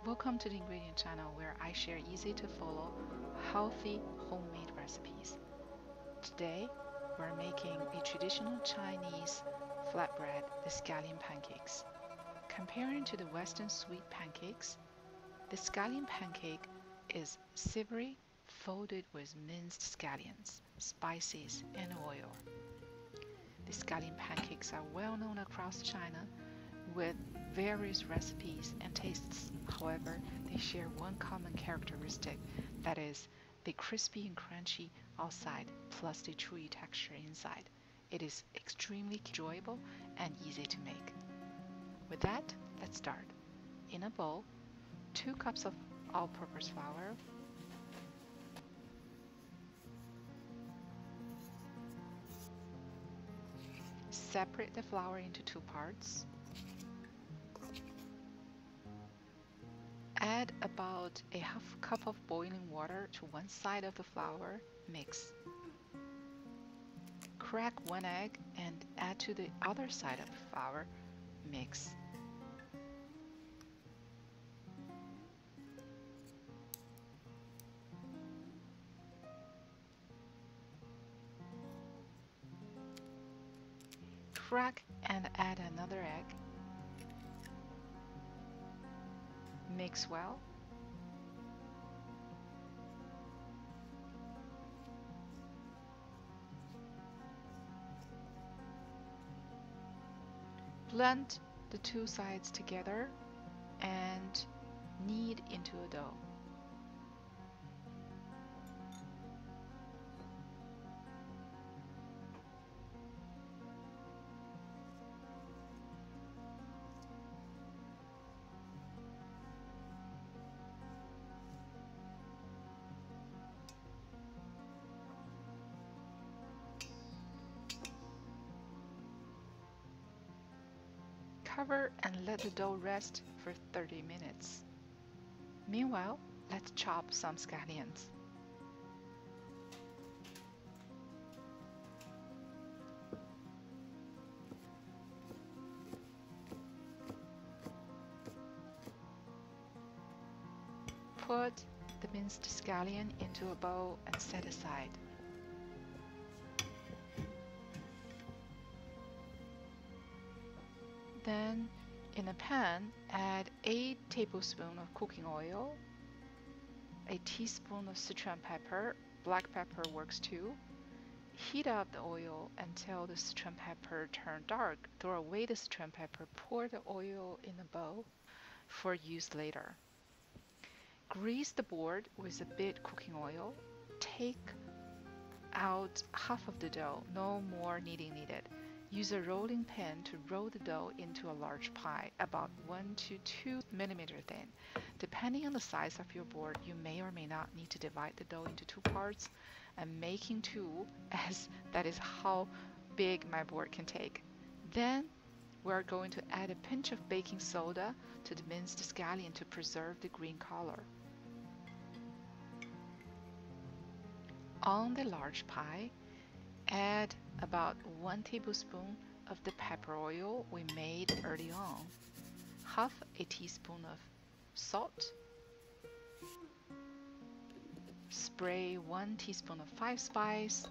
Welcome to the ingredient channel where I share easy to follow, healthy homemade recipes. Today, we're making a traditional Chinese flatbread, the scallion pancakes. Comparing to the Western sweet pancakes, the scallion pancake is savory, folded with minced scallions, spices, and oil. The scallion pancakes are well known across China with various recipes and tastes. However, they share one common characteristic, that is, the crispy and crunchy outside plus the chewy texture inside. It is extremely enjoyable and easy to make. With that, let's start. In a bowl, 2 cups of all-purpose flour, separate the flour into 2 parts. Add about a half cup of boiling water to one side of the flour, mix. Crack 1 egg and add to the other side of the flour, mix. Crack and add another egg. Mix well. Blend the 2 sides together and knead into a dough. Cover and let the dough rest for 30 minutes. Meanwhile, let's chop some scallions. Put the minced scallion into a bowl and set aside. Then, in a pan, add 8 tablespoons of cooking oil, a teaspoon of Sichuan pepper, black pepper works too. Heat up the oil until the Sichuan pepper turns dark. Throw away the Sichuan pepper, pour the oil in a bowl for use later. Grease the board with a bit cooking oil. Take out half of the dough, no more kneading needed. Use a rolling pin to roll the dough into a large pie, about 1 to 2 millimeters thin. Depending on the size of your board, you may or may not need to divide the dough into 2 parts. I'm making 2, as that is how big my board can take. Then we're going to add a pinch of baking soda to the minced scallion to preserve the green color. On the large pie, add about 1 tablespoon of the pepper oil we made early on, half a teaspoon of salt, spray 1 teaspoon of 5 spice,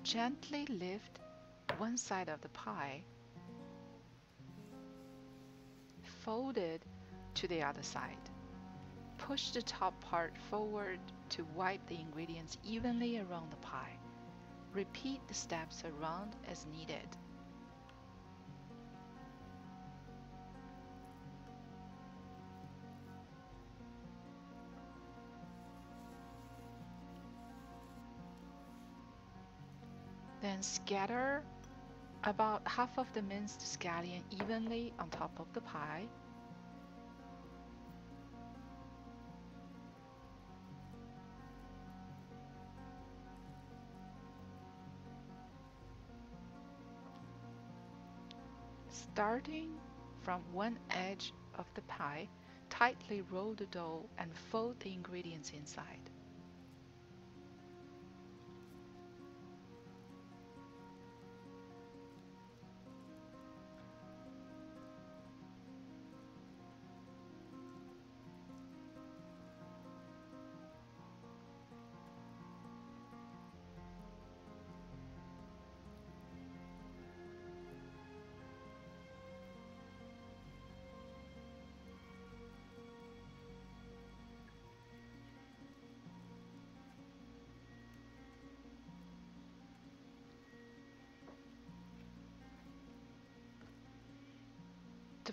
gently lift one side of the pie, fold it to the other side. Push the top part forward to wipe the ingredients evenly around the pie. Repeat the steps around as needed. Then scatter about half of the minced scallion evenly on top of the pie. Starting from one edge of the pie, tightly roll the dough and fold the ingredients inside.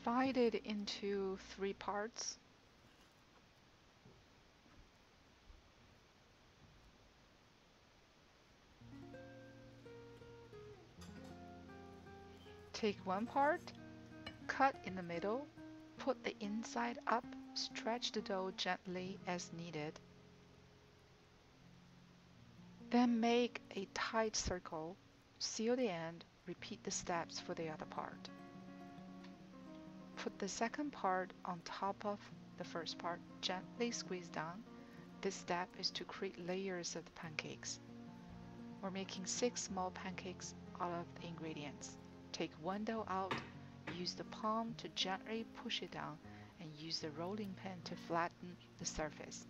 Divide it into 3 parts. Take one part, cut in the middle, put the inside up, stretch the dough gently as needed. Then make a tight circle, seal the end, repeat the steps for the other part. Put the second part on top of the first part, gently squeeze down. This step is to create layers of the pancakes. We're making 6 small pancakes out of the ingredients. Take one dough out, use the palm to gently push it down, and use the rolling pin to flatten the surface.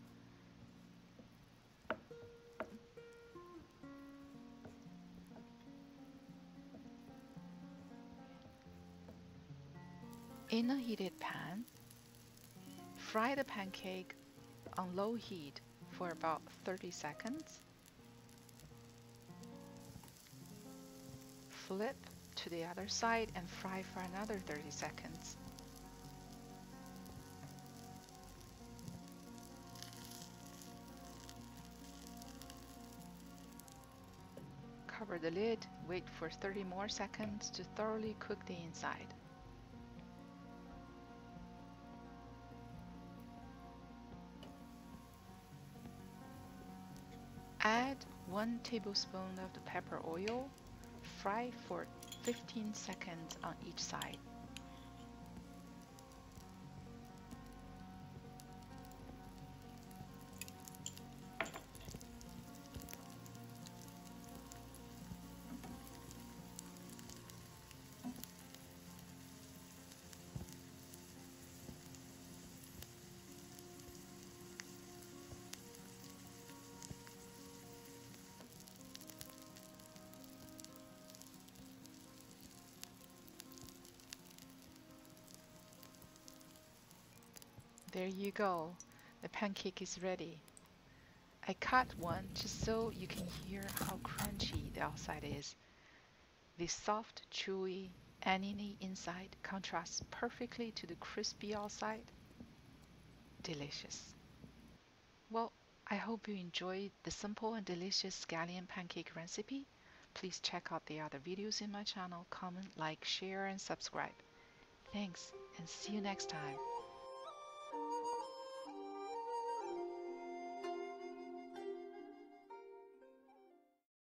In a heated pan, fry the pancake on low heat for about 30 seconds. Flip to the other side and fry for another 30 seconds. Cover the lid, wait for 30 more seconds to thoroughly cook the inside. Add 1 tablespoon of the pepper oil. Fry for 15 seconds on each side. There you go. The pancake is ready. I cut one just so you can hear how crunchy the outside is. The soft, chewy, aniny inside contrasts perfectly to the crispy outside. Delicious. Well, I hope you enjoyed the simple and delicious scallion pancake recipe. Please check out the other videos in my channel, comment, like, share, and subscribe. Thanks, and see you next time.